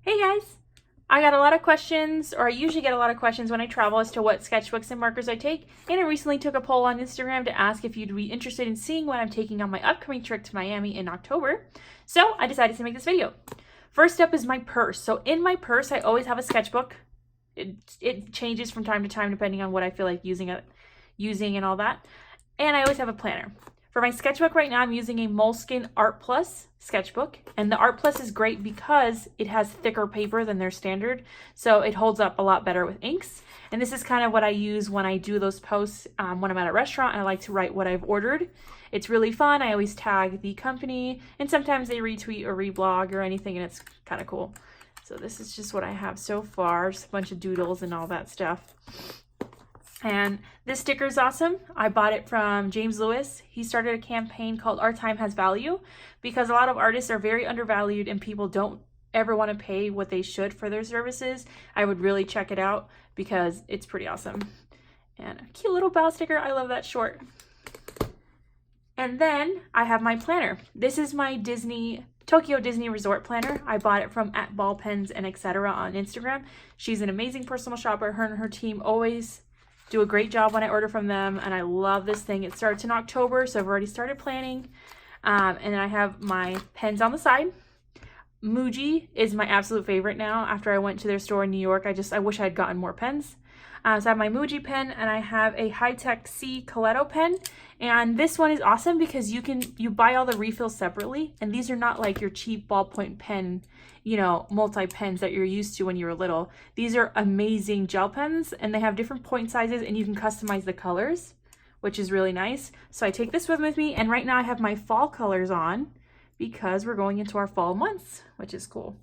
Hey guys! I got a lot of questions, or I usually get a lot of questions when I travel as to what sketchbooks and markers I take, and I recently took a poll on Instagram to ask if you'd be interested in seeing what I'm taking on my upcoming trip to Miami in October. So I decided to make this video. First up is my purse. So in my purse, I always have a sketchbook. It changes from time to time depending on what I feel like using and all that. And I always have a planner. For my sketchbook right now, I'm using a Molesking ArtPlus sketchbook. And the ArtPlus is great because it has thicker paper than their standard. So it holds up a lot better with inks. And this is kind of what I use when I do those posts when I'm at a restaurant and I like to write what I've ordered. It's really fun. I always tag the company and sometimes they retweet or reblog or anything and it's kind of cool. So this is just what I have so far. Just a bunch of doodles and all that stuff. And this sticker is awesome. I bought it from James Lewis. He started a campaign called Our Time Has Value because a lot of artists are very undervalued and people don't ever want to pay what they should for their services. I would really check it out because it's pretty awesome. And a cute little bow sticker. I love that short. And then I have my planner. This is my Tokyo Disney Resort planner. I bought it from @ballpens and etc. on Instagram. She's an amazing personal shopper. Her and her team always do a great job when I order from them, and I love this thing. It starts in October, so I've already started planning. And then I have my pens on the side. MUJI is my absolute favorite now. After I went to their store in New York, I wish I had gotten more pens. So I have my MUJI pen, and I have a High-Tech C Coletto pen. And this one is awesome because you buy all the refills separately, and these are not like your cheap ballpoint pen, multi-pens that you're used to when you were little. These are amazing gel pens, and they have different point sizes, and you can customize the colors, which is really nice. So I take this with me, and right now I have my fall colors on because we're going into our fall months, which is cool.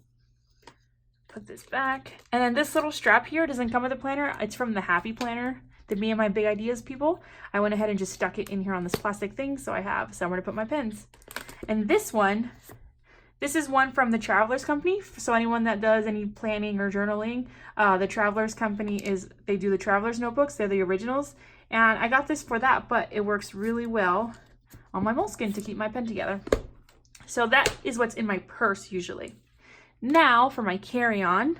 Put this back. And then this little strap here doesn't come with a planner. It's from the Happy Planner, the Me and My Big Ideas people. I went ahead and just stuck it in here on this plastic thing so I have somewhere to put my pens. And this is one from the Travelers Company. So anyone that does any planning or journaling, the Travelers Company they do the Travelers notebooks. They're the originals. And I got this for that, but it works really well on my Moleskin to keep my pen together. So that is what's in my purse usually. Now for my carry-on,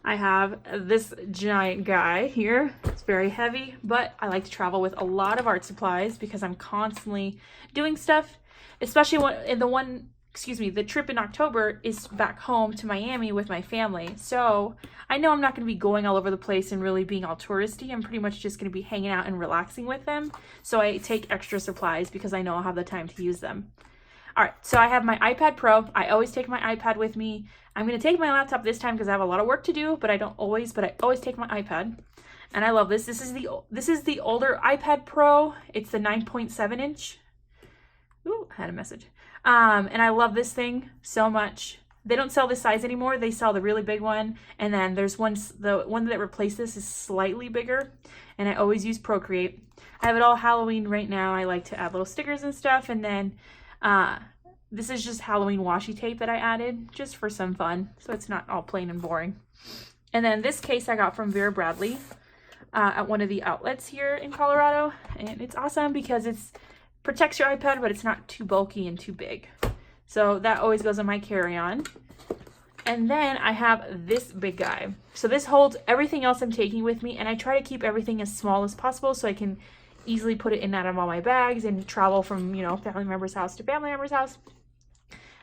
I have this giant guy here. It's very heavy, but I like to travel with a lot of art supplies because I'm constantly doing stuff, especially the trip in October is back home to Miami with my family. So I know I'm not going to be going all over the place and really being all touristy. I'm pretty much just going to be hanging out and relaxing with them. So I take extra supplies because I know I'll have the time to use them. All right, so I have my iPad Pro. I always take my iPad with me. I'm going to take my laptop this time because I have a lot of work to do, but I always take my iPad. And I love this. This is the older iPad Pro. It's the 9.7 inch. Ooh, I had a message. And I love this thing so much. They don't sell this size anymore. They sell the really big one. And then there's the one that replaced this is slightly bigger. And I always use Procreate. I have it all Halloween right now. I like to add little stickers and stuff. And then this is just Halloween washi tape that I added just for some fun. So it's not all plain and boring. And then this case I got from Vera Bradley at one of the outlets here in Colorado. And it's awesome because it protects your iPad, but it's not too bulky and too big. So that always goes on my carry-on. And then I have this big guy. So this holds everything else I'm taking with me, and I try to keep everything as small as possible so I can easily put it in and out of all my bags and travel from, family member's house to family member's house.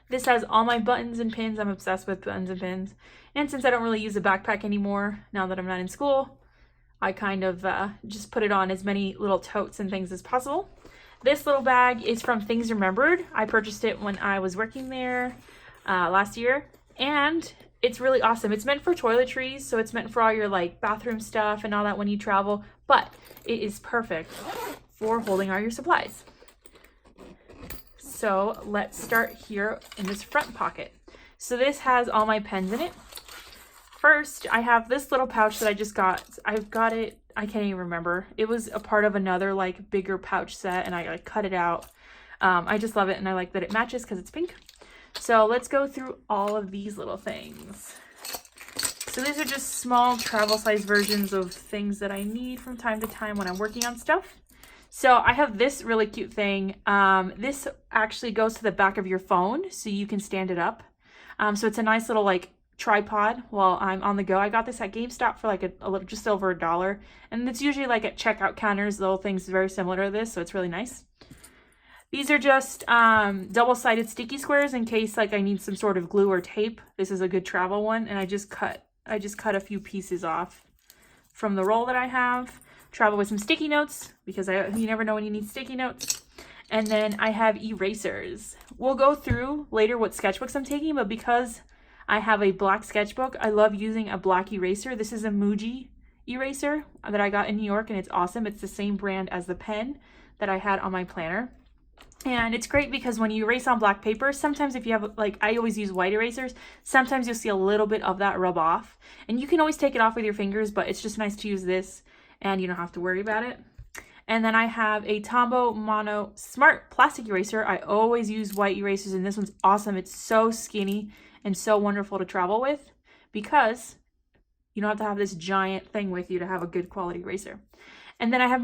This has all my buttons and pins. I'm obsessed with buttons and pins. And since I don't really use a backpack anymore, now that I'm not in school, I kind of just put it on as many little totes and things as possible. This little bag is from Things Remembered. I purchased it when I was working there last year. And it's really awesome. It's meant for toiletries, so it's meant for all your bathroom stuff and all that when you travel, but it is perfect for holding all your supplies. So let's start here in this front pocket. So this has all my pens in it. First, I have this little pouch that I just got. I've got it, I can't even remember. It was a part of another bigger pouch set and I cut it out. I just love it and I like that it matches because it's pink. So let's go through all of these little things. So these are just small travel size versions of things that I need from time to time when I'm working on stuff. So I have this really cute thing. This actually goes to the back of your phone so you can stand it up. So it's a nice little tripod while I'm on the go. I got this at GameStop for like a little, just over $1, and it's usually like at checkout counters. The whole thing's very similar to this, so it's really nice. These are just double-sided sticky squares in case like I need some sort of glue or tape. This is a good travel one, and I just cut a few pieces off from the roll that I have. Travel with some sticky notes because you never know when you need sticky notes. And then I have erasers. We'll go through later what sketchbooks I'm taking, but because I have a black sketchbook, I love using a black eraser. This is a MUJI eraser that I got in New York, and it's awesome. It's the same brand as the pen that I had on my planner. And it's great because when you erase on black paper, sometimes if you have, like, I always use white erasers, sometimes you'll see a little bit of that rub off. And you can always take it off with your fingers, but it's just nice to use this and you don't have to worry about it. And then I have a Tombow Mono Smart Plastic Eraser. I always use white erasers, and this one's awesome. It's so skinny and so wonderful to travel with because you don't have to have this giant thing with you to have a good quality eraser. And then I have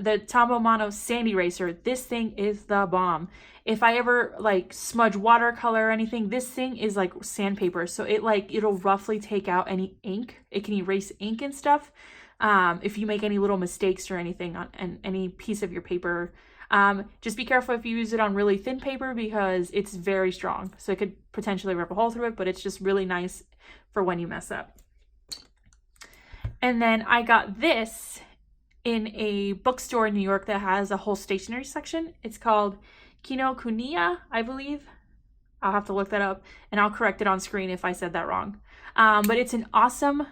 the Tombow Mono Sand Eraser. This thing is the bomb. If I ever like smudge watercolor or anything, this thing is like sandpaper. So it'll roughly take out any ink. It can erase ink and stuff. If you make any little mistakes or anything on any piece of your paper. Just be careful if you use it on really thin paper because it's very strong. So it could potentially rip a hole through it, but it's just really nice for when you mess up. And then I got this in a bookstore in New York that has a whole stationery section. It's called Kinokuniya, I believe. I'll have to look that up and I'll correct it on screen if I said that wrong. But it's an awesome,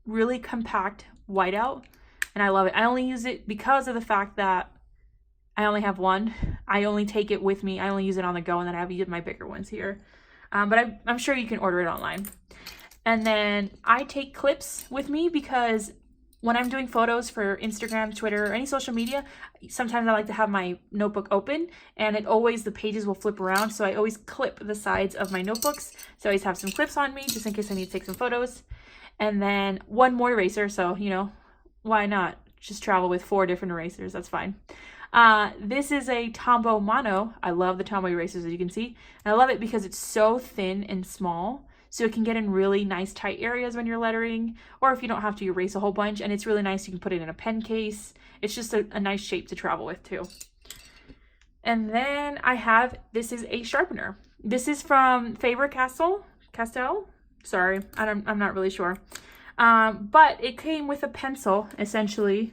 really compact whiteout, and I love it. I only use it because of the fact that I only have one. I only take it with me. I only use it on the go, and then I have used my bigger ones here. But I'm sure you can order it online. And then I take clips with me because when I'm doing photos for Instagram, Twitter, or any social media, sometimes I like to have my notebook open, and the pages will flip around, so I always clip the sides of my notebooks. So I always have some clips on me just in case I need to take some photos. And then one more eraser, so, you know, why not just travel with 4 different erasers? That's fine. This is a Tombow Mono. I love the Tombow erasers, as you can see. And I love it because it's so thin and small, so it can get in really nice tight areas when you're lettering, or if you don't have to erase a whole bunch. And it's really nice. You can put it in a pen case. It's just a nice shape to travel with, too. And then this is a sharpener. This is from Faber-Castell. Sorry, I'm not really sure. But it came with a pencil, essentially,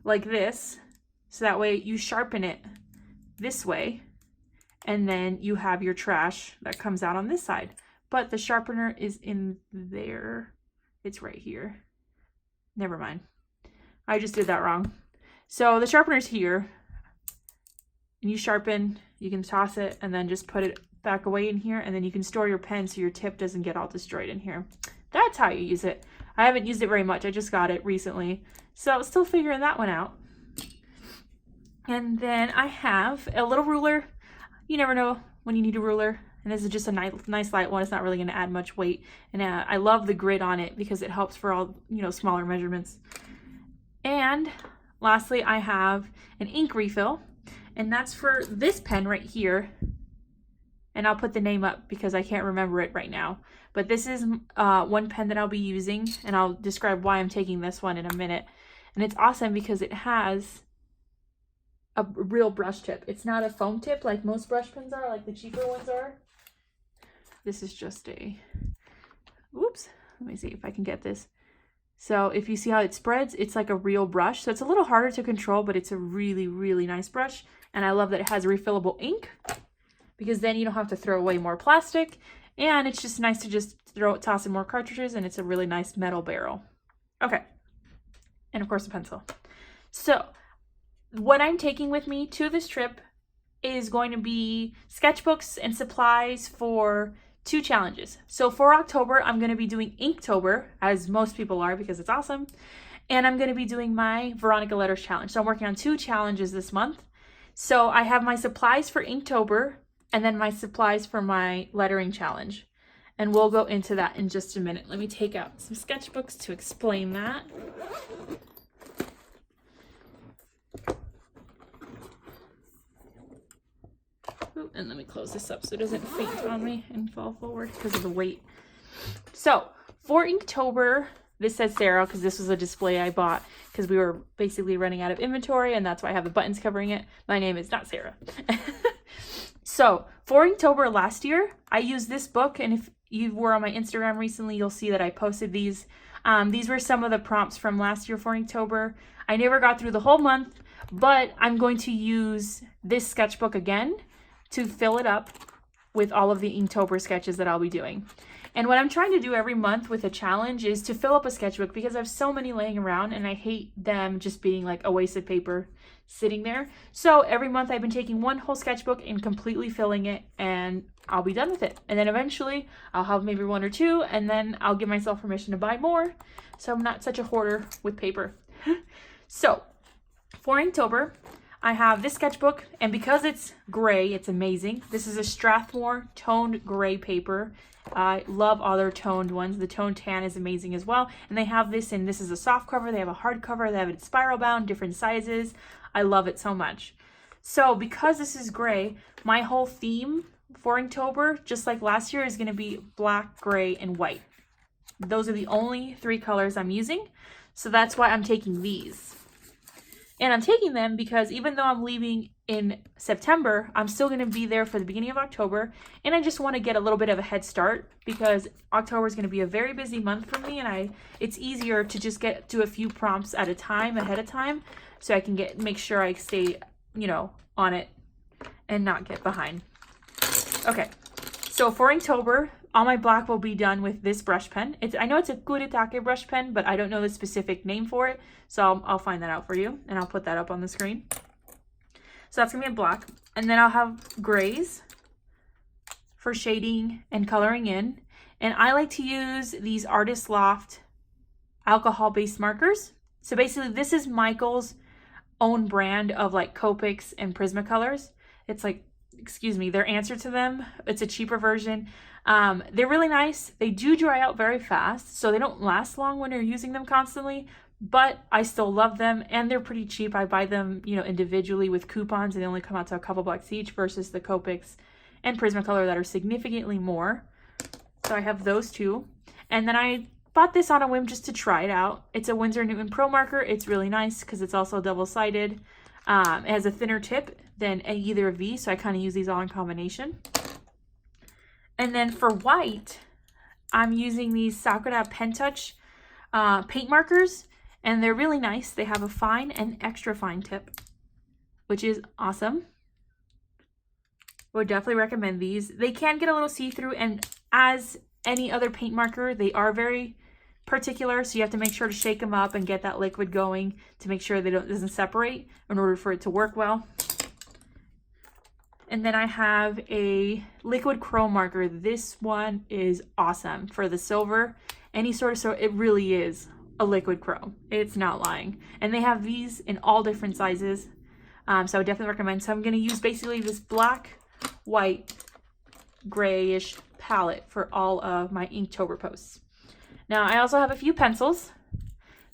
like this. So that way you sharpen it this way, and then you have your trash that comes out on this side. But the sharpener is in there. It's right here. Never mind. I just did that wrong. So the sharpener's here. And you sharpen, you can toss it, and then just put it back away in here, and then you can store your pen so your tip doesn't get all destroyed in here. That's how you use it. I haven't used it very much. I just got it recently. So still figuring that one out. And then I have a little ruler. You never know when you need a ruler. And this is just a nice light one. It's not really going to add much weight. And I love the grid on it because it helps for all, you know, smaller measurements. And lastly, I have an ink refill. And that's for this pen right here. And I'll put the name up because I can't remember it right now. But this is one pen that I'll be using, and I'll describe why I'm taking this one in a minute. And it's awesome because it has a real brush tip. It's not a foam tip like most brush pens are, like the cheaper ones are. This is just oops, let me see if I can get this. So if you see how it spreads, it's like a real brush. So it's a little harder to control, but it's a really, really nice brush. And I love that it has refillable ink, because then you don't have to throw away more plastic, and it's just nice to just toss in more cartridges, and it's a really nice metal barrel. Okay, and of course a pencil. So what I'm taking with me to this trip is going to be sketchbooks and supplies for 2 challenges. So for October, I'm going to be doing Inktober, as most people are because it's awesome, and I'm going to be doing my Veronica Letters challenge. So I'm working on 2 challenges this month. So I have my supplies for Inktober, and then my supplies for my lettering challenge. And we'll go into that in just a minute. Let me take out some sketchbooks to explain that. Ooh, and let me close this up so it doesn't faint on me and fall forward because of the weight. So for Inktober, this says Sarah because this was a display I bought because we were basically running out of inventory, and that's why I have the buttons covering it. My name is not Sarah. So for Inktober last year, I used this book, and if you were on my Instagram recently, you'll see that I posted these. These were some of the prompts from last year for Inktober. I never got through the whole month, but I'm going to use this sketchbook again to fill it up with all of the Inktober sketches that I'll be doing. And what I'm trying to do every month with a challenge is to fill up a sketchbook because I have so many laying around and I hate them just being like a waste of paper sitting there. So every month I've been taking one whole sketchbook and completely filling it, and I'll be done with it. And then eventually I'll have maybe one or two, and then I'll give myself permission to buy more so I'm not such a hoarder with paper. So for Inktober, I have this sketchbook, and because it's gray, it's amazing. This is a Strathmore toned gray paper. I love other toned ones. The toned tan is amazing as well. And they have this, and this is a soft cover. They have a hard cover. They have it spiral bound, different sizes. I love it so much. So because this is gray, my whole theme for Inktober, just like last year, is going to be black, gray, and white. Those are the only three colors I'm using. So that's why I'm taking these. And I'm taking them because even though I'm leaving in September, I'm still going to be there for the beginning of October. And I just want to get a little bit of a head start because October is going to be a very busy month for me. And it's easier to just get to a few prompts at a time, ahead of time. So I can make sure I stay, on it and not get behind. Okay. So for Inktober, all my black will be done with this brush pen. I know it's a Kuretake brush pen, but I don't know the specific name for it. So I'll find that out for you, and I'll put that up on the screen. So that's going to be a black. And then I'll have grays for shading and coloring in. And I like to use these Artist Loft alcohol-based markers. So basically, this is Michael's own brand of like Copics and Prismacolors. It's like, their answer to them. It's a cheaper version. They're really nice. They do dry out very fast, so they don't last long when you're using them constantly, but I still love them, and they're pretty cheap. I buy them, individually with coupons, and they only come out to a couple bucks each versus the Copics and Prismacolor that are significantly more. So I have those two. And then I bought this on a whim just to try it out. It's a Winsor Newton Pro Marker. It's really nice because it's also double-sided. It has a thinner tip than either of these, so I kind of use these all in combination. And then for white, I'm using these Sakura Pen Touch paint markers, and they're really nice. They have a fine and extra fine tip, which is awesome. Would definitely recommend these. They can get a little see-through, and as any other paint marker, they are very particular, so you have to make sure to shake them up and get that liquid going to make sure it doesn't separate in order for it to work well. And then I have a liquid chrome marker. This one is awesome for the silver. Any sort of silver, it really is a liquid chrome. It's not lying. And they have these in all different sizes. So I would definitely recommend. So I'm going to use basically this black, white, grayish palette for all of my Inktober posts. Now I also have a few pencils.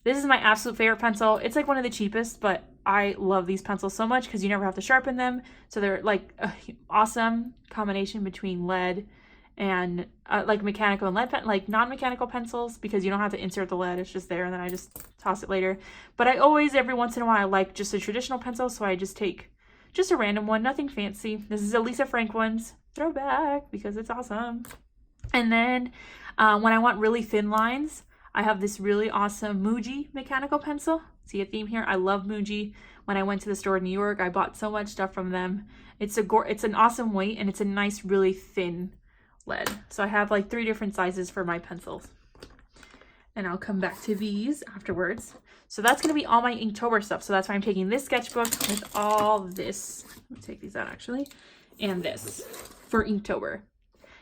This is my absolute favorite pencil. It's like one of the cheapest, but I love these pencils so much because you never have to sharpen them. So they're like an awesome combination between lead and like mechanical and lead pen, like non-mechanical pencils, because you don't have to insert the lead. It's just there, and then I just toss it later. But I always, every once in a while, I like just a traditional pencil, so I just take just a random one, nothing fancy. This is a Lisa Frank one's throwback because it's awesome. And then when I want really thin lines, I have this really awesome MUJI mechanical pencil. See a theme here? I love MUJI. When I went to the store in New York, I bought so much stuff from them. It's an awesome weight, and it's a nice, really thin lead. So I have like 3 different sizes for my pencils. And I'll come back to these afterwards. So that's going to be all my Inktober stuff. So that's why I'm taking this sketchbook with all this. Let me take these out actually. And this for Inktober.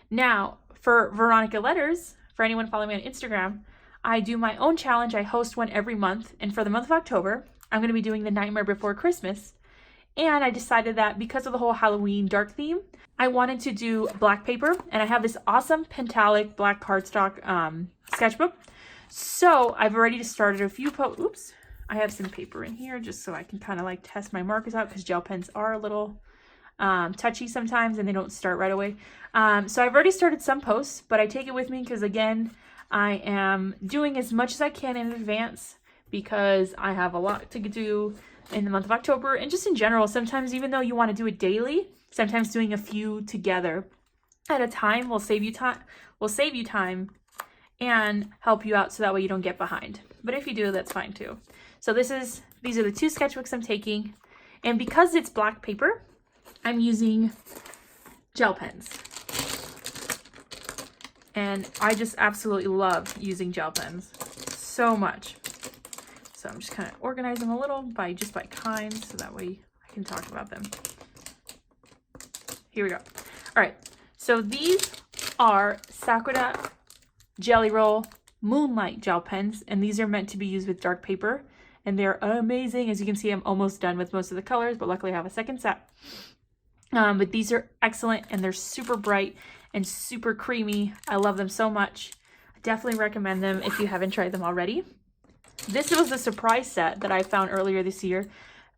Now, for Veronica Letters, for anyone following me on Instagram, I do my own challenge. I host one every month. And for the month of October, I'm going to be doing The Nightmare Before Christmas. And I decided that because of the whole Halloween dark theme, I wanted to do black paper. And I have this awesome Pentalic black cardstock sketchbook. So I've already started a few I have some paper in here just so I can kind of like test my markers out because gel pens are a little touchy sometimes and they don't start right away. So I've already started some posts, but I take it with me because, again, I am doing as much as I can in advance because I have a lot to do in the month of October, and just in general, sometimes even though you want to do it daily, sometimes doing a few together at a time will save you time and help you out so that way you don't get behind. But if you do, that's fine too. So these are the 2 sketchbooks I'm taking, and because it's black paper, I'm using gel pens. And I just absolutely love using gel pens so much. So I'm just kind of organizing them a little by kinds, so that way I can talk about them. Here we go. All right, so these are Sakura Jelly Roll Moonlight gel pens, and these are meant to be used with dark paper, and they're amazing. As you can see, I'm almost done with most of the colors, but luckily I have a second set. But these are excellent, and they're super bright and super creamy. I love them so much. I definitely recommend them if you haven't tried them already. This was the surprise set that I found earlier this year.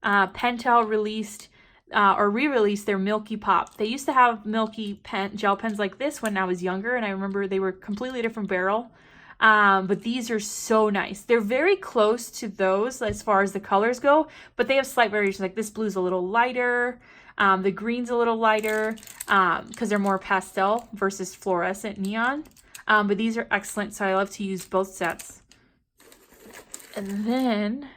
Pentel released or re-released their Milky Pop. They used to have Milky gel pens like this when I was younger, and I remember they were completely different barrel. But these are so nice. They're very close to those as far as the colors go, but they have slight variations. Like this blue's a little lighter, the green's a little lighter, because they're more pastel versus fluorescent neon. But these are excellent, so I love to use both sets. And then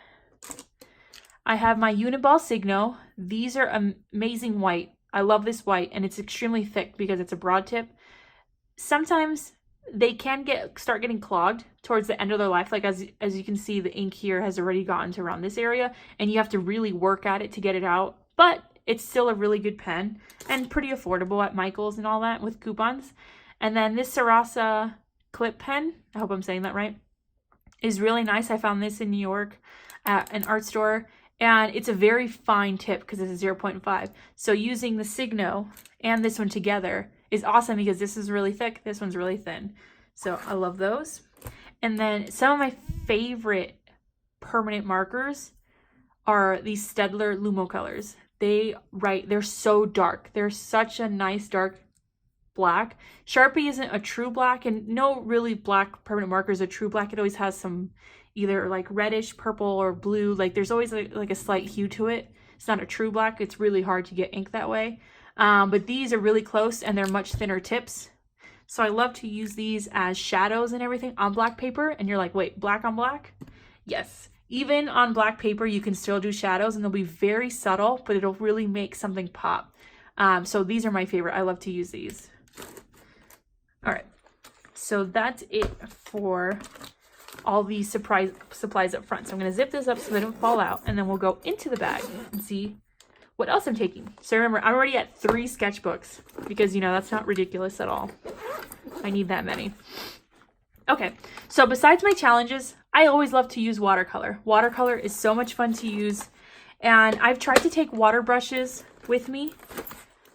I have my Uniball Signo. These are amazing white. I love this white, and it's extremely thick because it's a broad tip. Sometimes they can start getting clogged towards the end of their life. Like as you can see, the ink here has already gotten to around this area, and you have to really work at it to get it out. But it's still a really good pen and pretty affordable at Michael's and all that with coupons. And then this Sarasa clip pen, I hope I'm saying that right, is really nice. I found this in New York at an art store, and it's a very fine tip because it's a 0.5. So using the Signo and this one together is awesome because this is really thick, this one's really thin. So I love those. And then some of my favorite permanent markers are these Staedtler Lumo colors. They're so dark. They're such a nice dark black. Sharpie isn't a true black, and no really black permanent marker is a true black. It always has some either like reddish, purple, or blue. Like there's always like a slight hue to it. It's not a true black. It's really hard to get ink that way. But these are really close, and they're much thinner tips. So I love to use these as shadows and everything on black paper. And you're like, wait, black on black? Yes. Even on black paper, you can still do shadows, and they'll be very subtle, but it'll really make something pop. So these are my favorite. I love to use these. All right, so that's it for all these supplies up front. So I'm going to zip this up so they don't fall out, and then we'll go into the bag and see what else I'm taking. So remember, I'm already at 3 sketchbooks because, you know, that's not ridiculous at all. I need that many. Okay, so besides my challenges, I always love to use watercolor. Watercolor is so much fun to use, and I've tried to take water brushes with me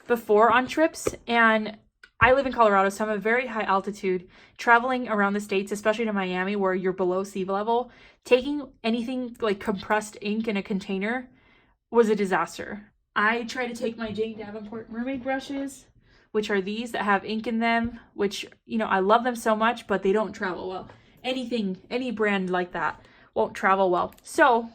before on trips, and I live in Colorado, so I'm at a very high altitude. Traveling around the States, especially to Miami, where you're below sea level, taking anything like compressed ink in a container was a disaster. I try to take my Jane Davenport mermaid brushes, which are these that have ink in them, which, you know, I love them so much, but they don't travel well. Any brand like that won't travel well. So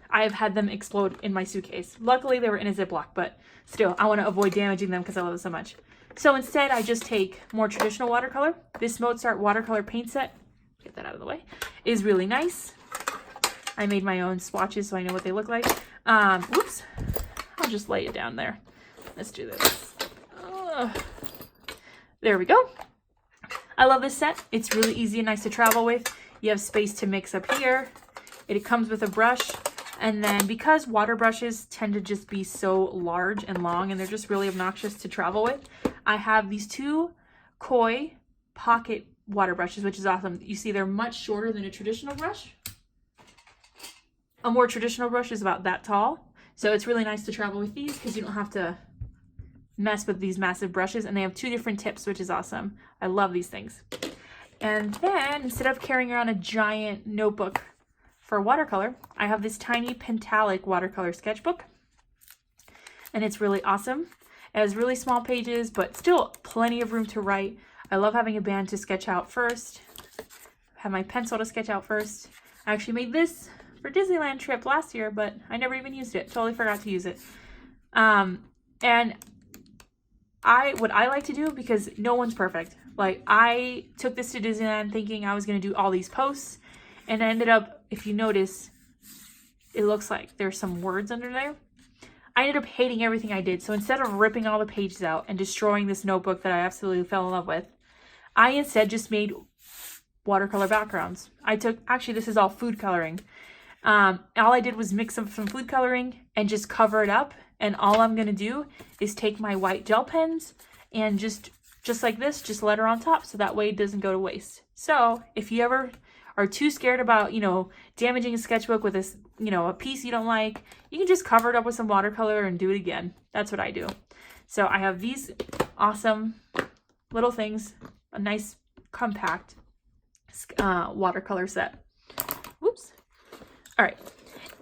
I've had them explode in my suitcase. Luckily, they were in a Ziploc, but still, I want to avoid damaging them because I love them so much. So instead, I just take more traditional watercolor. This Mozart watercolor paint set, get that out of the way, is really nice. I made my own swatches so I know what they look like. Whoops. I'll just lay it down there. Let's do this. There we go. I love this set. It's really easy and nice to travel with. You have space to mix up here. It comes with a brush. And then because water brushes tend to just be so large and long, and they're just really obnoxious to travel with, I have these 2 Koi pocket water brushes, which is awesome. You see they're much shorter than a traditional brush. A more traditional brush is about that tall. So it's really nice to travel with these because you don't have to mess with these massive brushes, and they have 2 different tips, which is awesome. I love these things. And then instead of carrying around a giant notebook for watercolor, I have this tiny Pentalic watercolor sketchbook. and it's really awesome. It has really small pages, but still plenty of room to write. I love having a band to sketch out first. Have my pencil to sketch out first. I actually made this for Disneyland trip last year, but I never even used it. Totally forgot to use it. And what I like to do, because no one's perfect. Like, I took this to Disneyland thinking I was going to do all these posts, and I ended up, if you notice, it looks like there's some words under there. I ended up hating everything I did. So instead of ripping all the pages out and destroying this notebook that I absolutely fell in love with, I instead just made watercolor backgrounds. Actually, this is all food coloring. All I did was mix up some food coloring and just cover it up. And all I'm going to do is take my white gel pens and just like this, just letter on top. So that way it doesn't go to waste. So if you ever are too scared about, damaging a sketchbook with a piece you don't like, you can just cover it up with some watercolor and do it again. That's what I do. So I have these awesome little things, a nice compact watercolor set. Whoops. All right.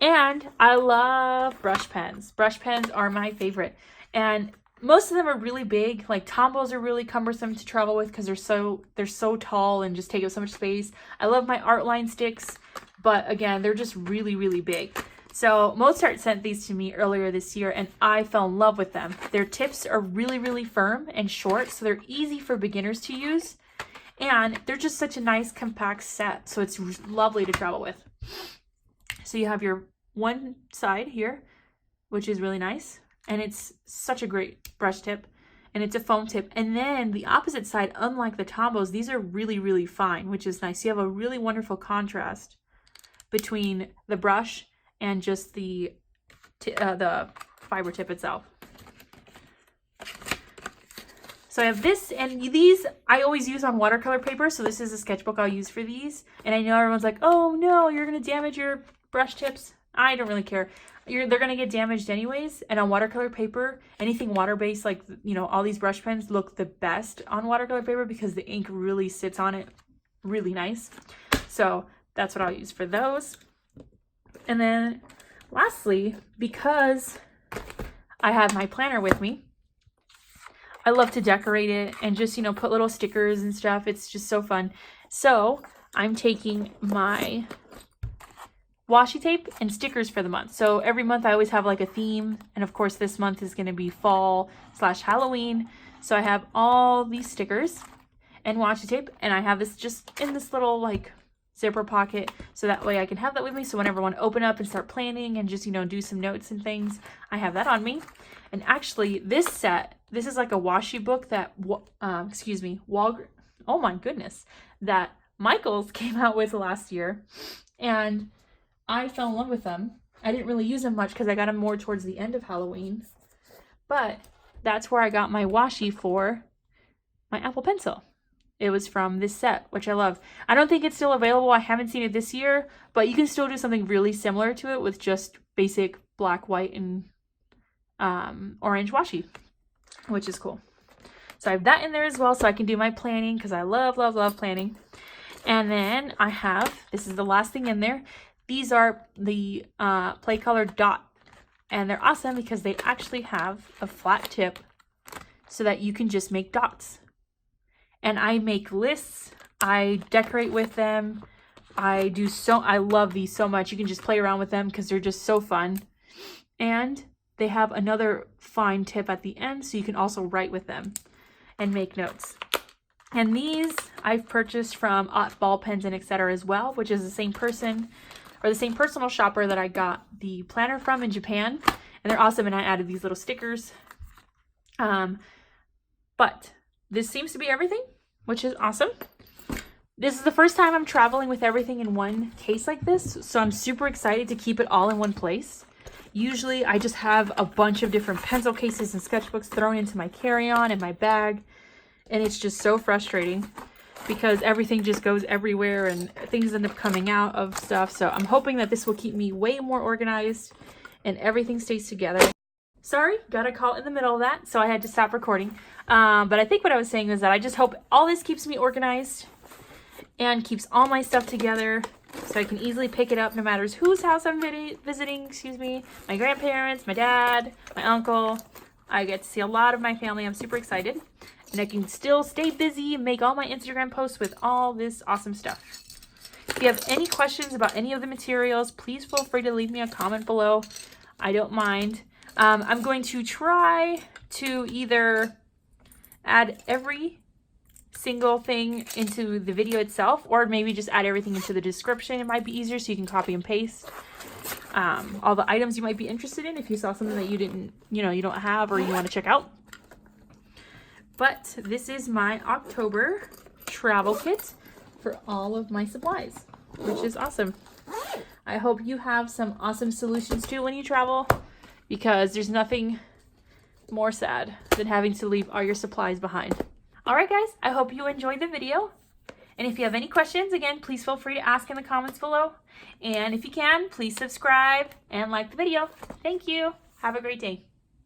And I love brush pens. Brush pens are my favorite. And most of them are really big. Like Tombows are really cumbersome to travel with because they're so tall and just take up so much space. I love my art line sticks, but again, they're just really, really big. So Mozart sent these to me earlier this year and I fell in love with them. Their tips are really, really firm and short, so they're easy for beginners to use. And they're just such a nice compact set, so it's lovely to travel with. So you have your one side here, which is really nice. And it's such a great brush tip. And it's a foam tip. And then the opposite side, unlike the Tombows, these are really, really fine, which is nice. You have a really wonderful contrast between the brush and just the fiber tip itself. So I have this, and these I always use on watercolor paper. So this is a sketchbook I'll use for these. And I know everyone's like, oh no, you're going to damage your brush tips. I don't really care. They're going to get damaged anyways. And on watercolor paper, anything water-based, like, all these brush pens look the best on watercolor paper because the ink really sits on it really nice. So that's what I'll use for those. And then lastly, because I have my planner with me, I love to decorate it and just, put little stickers and stuff. It's just so fun. So I'm taking my washi tape and stickers for the month. So every month I always have like a theme. And of course this month is going to be fall/Halloween. So I have all these stickers and washi tape. And I have this just in this little like zipper pocket. So that way I can have that with me. So whenever I want to open up and start planning and just, do some notes and things, I have that on me. And actually this is like a washi book that, oh my goodness, that Michaels came out with last year. And I fell in love with them. I didn't really use them much because I got them more towards the end of Halloween. But that's where I got my washi for my Apple Pencil. It was from this set, which I love. I don't think it's still available. I haven't seen it this year, but you can still do something really similar to it with just basic black, white, and orange washi, which is cool. So I have that in there as well so I can do my planning because I love, love, love planning. And then I have, this is the last thing in there. These are the Play Color Dot, and they're awesome because they actually have a flat tip so that you can just make dots. And I make lists, I decorate with them, I love these so much. You can just play around with them because they're just so fun. And they have another fine tip at the end so you can also write with them and make notes. And these I've purchased from Ball Pens and etc. as well, which is the same person or the same personal shopper that I got the planner from in Japan. And they're awesome, and I added these little stickers. But this seems to be everything, which is awesome. This is the first time I'm traveling with everything in one case like this, so I'm super excited to keep it all in one place. Usually I just have a bunch of different pencil cases and sketchbooks thrown into my carry-on and my bag, and it's just so frustrating because everything just goes everywhere and things end up coming out of stuff. So I'm hoping that this will keep me way more organized and everything stays together. Sorry, got a call in the middle of that, so I had to stop recording. But I think what I was saying is that I just hope all this keeps me organized and keeps all my stuff together so I can easily pick it up no matter whose house I'm visiting, excuse me, my grandparents, my dad, my uncle. I get to see a lot of my family. I'm super excited. And I can still stay busy and make all my Instagram posts with all this awesome stuff. If you have any questions about any of the materials, please feel free to leave me a comment below. I don't mind. I'm going to try to either add every single thing into the video itself, or maybe just add everything into the description. It might be easier so you can copy and paste all the items you might be interested in if you saw something that you didn't, you don't have or you want to check out. But this is my Inktober travel kit for all of my supplies, which is awesome. I hope you have some awesome solutions too when you travel, because there's nothing more sad than having to leave all your supplies behind. Alright guys, I hope you enjoyed the video. And if you have any questions, again, please feel free to ask in the comments below. And if you can, please subscribe and like the video. Thank you. Have a great day.